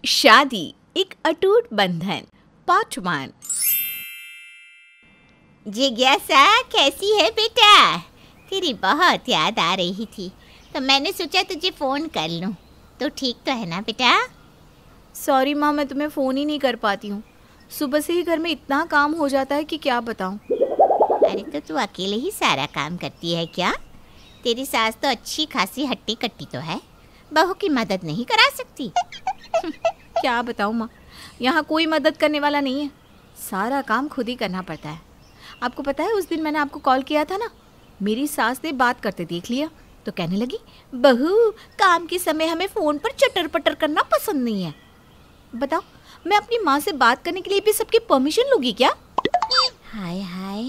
शादी एक अटूट बंधन पार्ट 1। जिज्ञासा कैसी है बेटा? तेरी बहुत याद आ रही थी तो मैंने सोचा तुझे फ़ोन कर लूँ। तो ठीक तो है ना बेटा? सॉरी माँ, मैं तुम्हें फ़ोन ही नहीं कर पाती हूँ। सुबह से ही घर में इतना काम हो जाता है कि क्या बताऊँ। अरे तो तू अकेले ही सारा काम करती है क्या? तेरी सास तो अच्छी खासी हट्टी कट्टी तो है, बहू की मदद नहीं करा सकती। क्या बताऊँ माँ, यहाँ कोई मदद करने वाला नहीं है, सारा काम खुद ही करना पड़ता है। आपको पता है, उस दिन मैंने आपको कॉल किया था ना, मेरी सास ने बात करते देख लिया तो कहने लगी, बहू काम के समय हमें फ़ोन पर चटर पटर करना पसंद नहीं है। बताओ, मैं अपनी माँ से बात करने के लिए भी सबकी परमिशन लूँगी क्या? हाय हाय,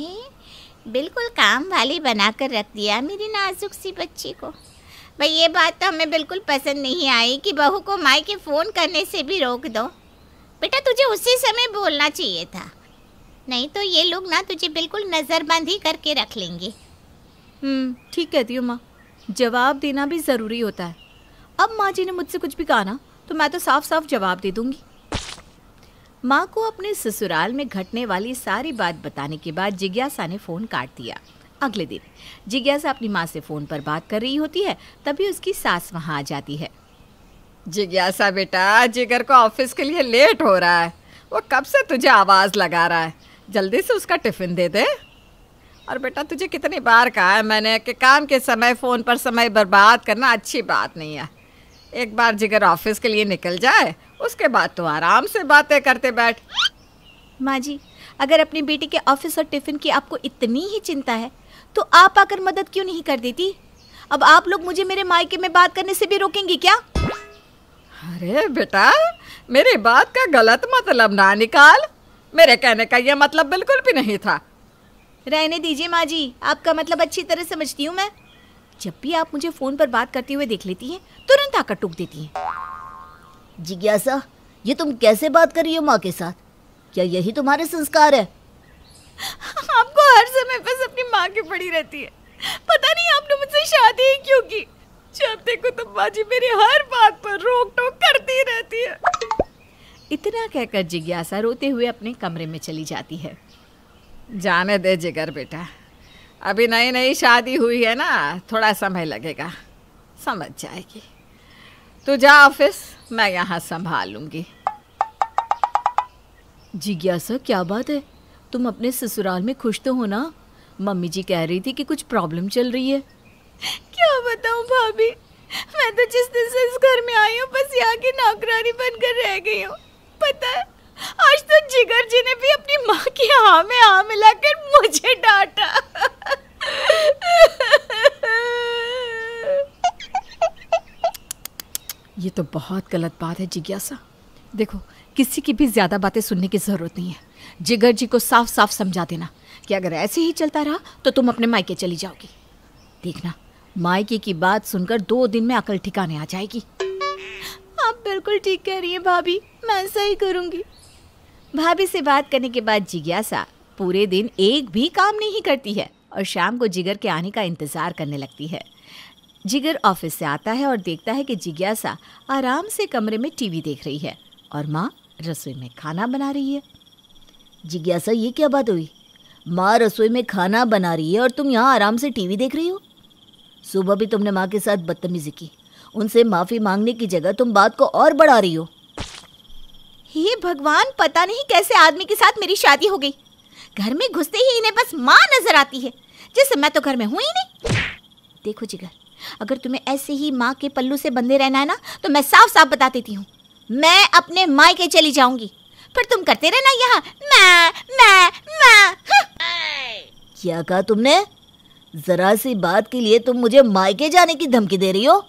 बिल्कुल काम वाली बनाकर रख दिया मेरी नाजुक सी बच्ची को। भाई ये बात तो हमें बिल्कुल पसंद नहीं आई कि बहू को माई के फ़ोन करने से भी रोक दो। बेटा तुझे उसी समय बोलना चाहिए था, नहीं तो ये लोग ना तुझे बिल्कुल नज़रबंदी करके रख लेंगे। ठीक कहती हो माँ, जवाब देना भी ज़रूरी होता है। अब माँ जी ने मुझसे कुछ भी कहा ना तो मैं तो साफ साफ जवाब दे दूँगी। माँ को अपने ससुराल में घटने वाली सारी बात बताने के बाद जिज्ञासा ने फ़ोन काट दिया। अगले दिन जिज्ञासा अपनी माँ से फ़ोन पर बात कर रही होती है, तभी उसकी सास वहाँ आ जाती है। जिज्ञासा बेटा, जिगर को ऑफिस के लिए लेट हो रहा है, वो कब से तुझे आवाज़ लगा रहा है, जल्दी से उसका टिफ़िन दे दे। और बेटा तुझे कितनी बार कहा है मैंने कि काम के समय फ़ोन पर समय बर्बाद करना अच्छी बात नहीं है। एक बार जिगर ऑफिस के लिए निकल जाए उसके बाद तो आराम से बातें करते बैठ। माँ जी, अगर अपनी बेटी के ऑफिस और टिफ़िन की आपको इतनी ही चिंता है तो आप आकर मदद क्यों नहीं कर देती? अब आप लोग मुझे मेरे मायके में बात करने से भी रोकेंगी क्या? अरे बेटा, मेरी बात का गलत मतलब ना निकाल, मेरे कहने का ये मतलब बिल्कुल भी नहीं था। रहने दीजिए माँ जी, आपका मतलब अच्छी तरह समझती हूँ मैं। जब भी आप मुझे फ़ोन पर बात करते हुए देख लेती हैं तुरंत आकर टूक देती हैं। जिज्ञासा, ये तुम कैसे बात कर रही हो माँ के साथ? क्या यही तुम्हारे संस्कार है? आपको हर समय बस अपनी माँ की पड़ी रहती है। पता नहीं आपने मुझसे शादी ही क्यों की। जब देखो तो माँ जी मेरी हर बात पर रोक टोक करती रहती है। इतना कहकर जिज्ञासा रोते हुए अपने कमरे में चली जाती है। जाने दे जिगर बेटा, अभी नई नई शादी हुई है ना, थोड़ा समय लगेगा, समझ जाएगी। तू जा ऑफिस, मैं यहाँ संभाल लूँगी। जिज्ञासा, क्या बात है, तुम अपने ससुराल में खुश तो हो ना? मम्मी जी कह रही थी कि कुछ प्रॉब्लम चल रही है। क्या बताऊं भाभी, मैं तो जिस दिन से इस घर में आई हूँ बस यहाँ की नौकरानी बनकर रह गई हूँ। पता है, आज तो जिगर जी ने भी अपनी माँ की हाँ में हाँ मिलाकर मुझे डांटा। ये तो बहुत गलत बात है जिज्ञासा। देखो, किसी की भी ज़्यादा बातें सुनने की ज़रूरत नहीं है। जिगर जी को साफ साफ समझा देना कि अगर ऐसे ही चलता रहा तो तुम अपने मायके चली जाओगी। देखना, मायके की बात सुनकर 2 दिन में अकल ठिकाने आ जाएगी। आप बिल्कुल ठीक कह रही हैं भाभी, मैं ऐसा ही करूँगी। भाभी से बात करने के बाद जिज्ञासा पूरे दिन एक भी काम नहीं करती है और शाम को जिगर के आने का इंतज़ार करने लगती है। जिगर ऑफिस से आता है और देखता है कि जिज्ञासा आराम से कमरे में टीवी देख रही है और माँ रसोई में खाना बना रही है। जिज्ञासा, ये क्या बात हुई? माँ रसोई में खाना बना रही है और तुम यहाँ आराम से टीवी देख रही हो? सुबह भी तुमने माँ के साथ बदतमीजी की, उनसे माफ़ी मांगने की जगह तुम बात को और बढ़ा रही हो। हे भगवान, पता नहीं कैसे आदमी के साथ मेरी शादी हो गई। घर में घुसते ही इन्हें बस माँ नजर आती है, जैसे मैं तो घर में हूँ ही नहीं। देखो जिगर, अगर तुम्हें ऐसे ही माँ के पल्लू से बंधे रहना है ना तो मैं साफ साफ बता देती हूँ, मैं अपने मायके चली जाऊंगी। फिर तुम करते रहना यहाँ मैं। क्या कहा तुमने? जरा सी बात के लिए तुम मुझे मायके जाने की धमकी दे रही हो?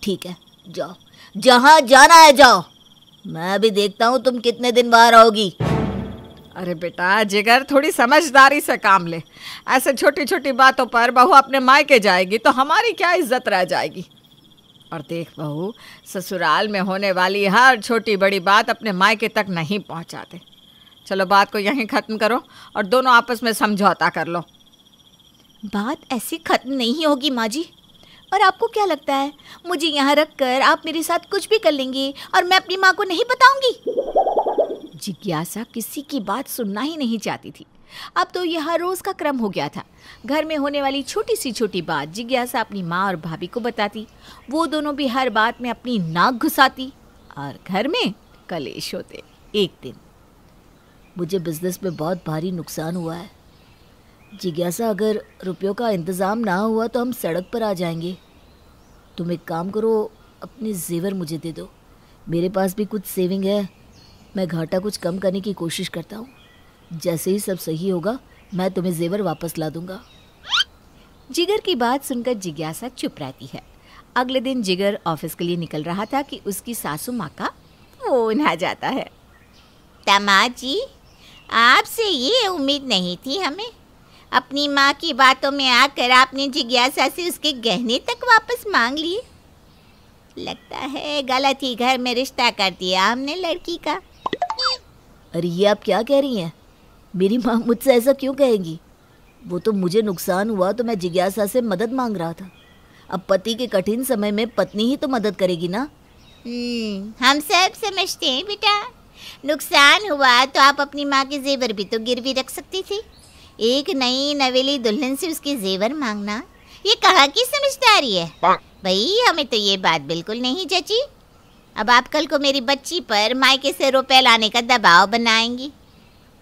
ठीक है, जाओ, जहाँ जाना है जाओ, मैं भी देखता हूँ तुम कितने दिन बाहर रहोगी। अरे बेटा जिगर, थोड़ी समझदारी से काम ले। ऐसे छोटी छोटी बातों पर बहू अपने मायके जाएगी तो हमारी क्या इज्जत रह जाएगी। और देख बहू, ससुराल में होने वाली हर छोटी बड़ी बात अपने मायके तक नहीं पहुंचाते। चलो बात को यहीं ख़त्म करो और दोनों आपस में समझौता कर लो। बात ऐसे ख़त्म नहीं होगी माँ जी। और आपको क्या लगता है मुझे यहाँ रखकर आप मेरे साथ कुछ भी कर लेंगे और मैं अपनी माँ को नहीं बताऊंगी? जिज्ञासा किसी की बात सुनना ही नहीं चाहती थी। अब तो यह हर रोज का क्रम हो गया था। घर में होने वाली छोटी सी छोटी बात जिज्ञासा अपनी माँ और भाभी को बताती। वो दोनों भी हर बात में अपनी नाक घुसाती और घर में कलेश होते। एक दिन, मुझे बिजनेस में बहुत भारी नुकसान हुआ है जिज्ञासा, अगर रुपयों का इंतज़ाम ना हुआ तो हम सड़क पर आ जाएंगे। तुम एक काम करो, अपने जेवर मुझे दे दो। मेरे पास भी कुछ सेविंग है, मैं घाटा कुछ कम करने की कोशिश करता हूँ। जैसे ही सब सही होगा मैं तुम्हें जेवर वापस ला दूंगा। जिगर की बात सुनकर जिज्ञासा चुप रहती है। अगले दिन जिगर ऑफिस के लिए निकल रहा था कि उसकी सासू माँ का फोन आ जाता है। दामाद जी, आपसे ये उम्मीद नहीं थी हमें। अपनी माँ की बातों में आकर आपने जिज्ञासा से उसके गहने तक वापस मांग लिए। लगता है गलत ही घर में रिश्ता कर दिया हमने लड़की का। अरे ये आप क्या कह रही हैं? मेरी माँ मुझसे ऐसा क्यों कहेंगी? वो तो मुझे नुकसान हुआ तो मैं जिज्ञासा से मदद मांग रहा था। अब पति के कठिन समय में पत्नी ही तो मदद करेगी ना। हम सब समझते हैं बेटा। नुकसान हुआ तो आप अपनी माँ के जेवर भी तो गिरवी रख सकती थी। एक नई नवेली दुल्हन से उसके जेवर मांगना, ये कहाँ की समझदारी है भाई? हमें तो ये बात बिल्कुल नहीं जची। अब आप कल को मेरी बच्ची पर मायके से रुपए लाने का दबाव बनाएंगी।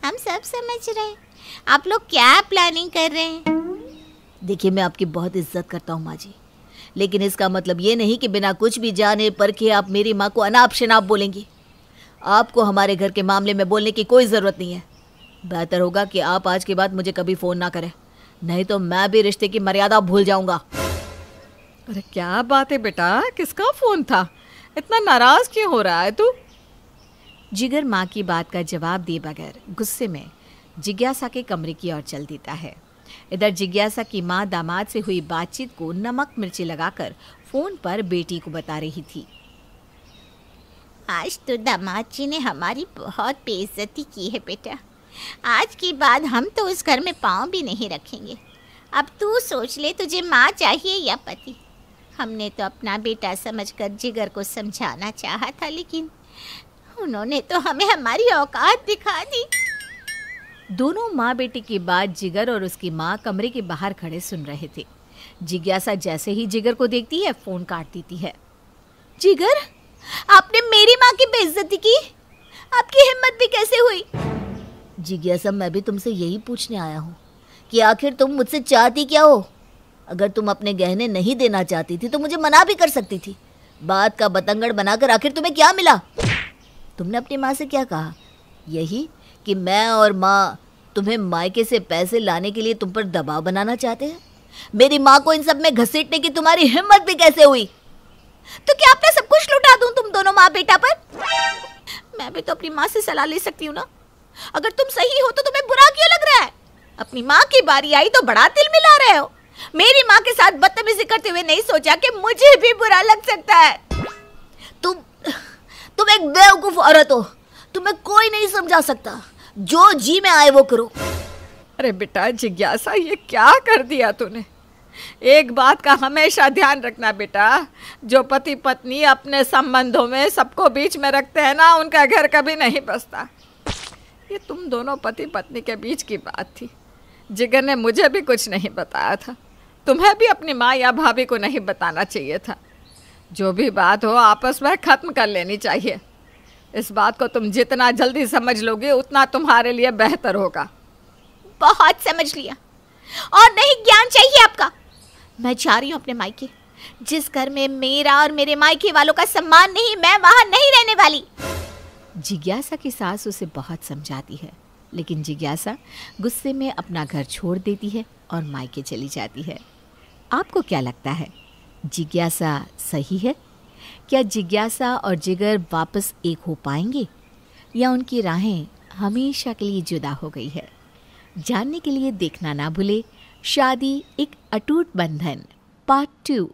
हम सब समझ रहे हैं आप लोग क्या प्लानिंग कर रहे हैं। देखिए, मैं आपकी बहुत इज्जत करता हूँ माँ जी, लेकिन इसका मतलब ये नहीं कि बिना कुछ भी जाने परखे आप मेरी माँ को अनाप शनाप बोलेंगी। आपको हमारे घर के मामले में बोलने की कोई ज़रूरत नहीं है। बेहतर होगा कि आप आज के बाद मुझे कभी फ़ोन ना करें, नहीं तो मैं भी रिश्ते की मर्यादा भूल जाऊंगा। अरे क्या बात है बेटा, किसका फ़ोन था? इतना नाराज़ क्यों हो रहा है तू? जिगर माँ की बात का जवाब दिए बगैर गुस्से में जिज्ञासा के कमरे की ओर चल देता है। इधर जिज्ञासा की माँ दामाद से हुई बातचीत को नमक मिर्ची लगाकर फ़ोन पर बेटी को बता रही थी। आज तो दामाद जी ने हमारी बहुत बेइज्जती की है बेटा। आज के बाद हम तो उस घर में पाँव भी नहीं रखेंगे। अब तू सोच ले, तुझे माँ चाहिए या पति? हमने तो अपना बेटा समझकर जिगर को समझाना चाहा था, लेकिन उन्होंने तो हमें हमारी औकात दिखा दी। दोनों माँ बेटी की बात जिगर और उसकी माँ कमरे के बाहर खड़े सुन रहे थे। जिज्ञासा जैसे ही जिगर को देखती है फ़ोन काट देती है। जिगर, आपने मेरी माँ की बेइज्जती की? आपकी हिम्मत भी कैसे हुई? जिज्ञासा, मैं भी तुमसे यही पूछने आया हूँ कि आखिर तुम मुझसे चाहती क्या हो? अगर तुम अपने गहने नहीं देना चाहती थी तो मुझे मना भी कर सकती थी। बात का बतंगड़ बनाकर आखिर तुम्हें क्या मिला? तुमने अपनी माँ से क्या कहा? यही कि मैं और माँ तुम्हें मायके से पैसे लाने के लिए तुम पर दबाव बनाना चाहते हैं। मेरी माँ को इन सब में घसीटने की तुम्हारी हिम्मत भी कैसे हुई? तो क्या अपना सब कुछ लुटा दूं तुम दोनों माँ बेटा पर? मैं भी तो अपनी माँ से सलाह ले सकती हूँ ना। अगर तुम सही हो तो तुम्हें बुरा क्यों लग रहा है? अपनी माँ की बारी आई तो बड़ा तिल मिला रहे हो। मेरी माँ के साथ बदतमीजी करते हुए नहीं सोचा कि मुझे भी बुरा लग सकता है। तुम एक बेवकूफ औरत हो। तुम्हें कोई नहीं समझा सकता। जो जी में आए वो करो। अरे बेटा जिज्ञासा, ये क्या कर दिया तूने? एक बात का हमेशा ध्यान रखना बेटा, जो पति पत्नी अपने संबंधों में सबको बीच में रखते हैं ना, उनका घर कभी नहीं बसता। ये तुम दोनों पति पत्नी के बीच की बात थी। जिगर ने मुझे भी कुछ नहीं बताया था। तुम्हें भी अपनी माँ या भाभी को नहीं बताना चाहिए था। जो भी बात हो आपस में ख़त्म कर लेनी चाहिए। इस बात को तुम जितना जल्दी समझ लोगे उतना तुम्हारे लिए बेहतर होगा। बहुत समझ लिया, और नहीं ज्ञान चाहिए आपका। मैं जा रही हूँ अपने मायके। जिस घर में मेरा और मेरे मायके वालों का सम्मान नहीं, मैं वहां नहीं रहने वाली। जिज्ञासा की सास उसे बहुत समझाती है, लेकिन जिज्ञासा गुस्से में अपना घर छोड़ देती है और मायके चली जाती है। आपको क्या लगता है, जिज्ञासा सही है? क्या जिज्ञासा और जिगर वापस एक हो पाएंगे या उनकी राहें हमेशा के लिए जुदा हो गई है? जानने के लिए देखना ना भूले शादी एक अटूट बंधन पार्ट 2।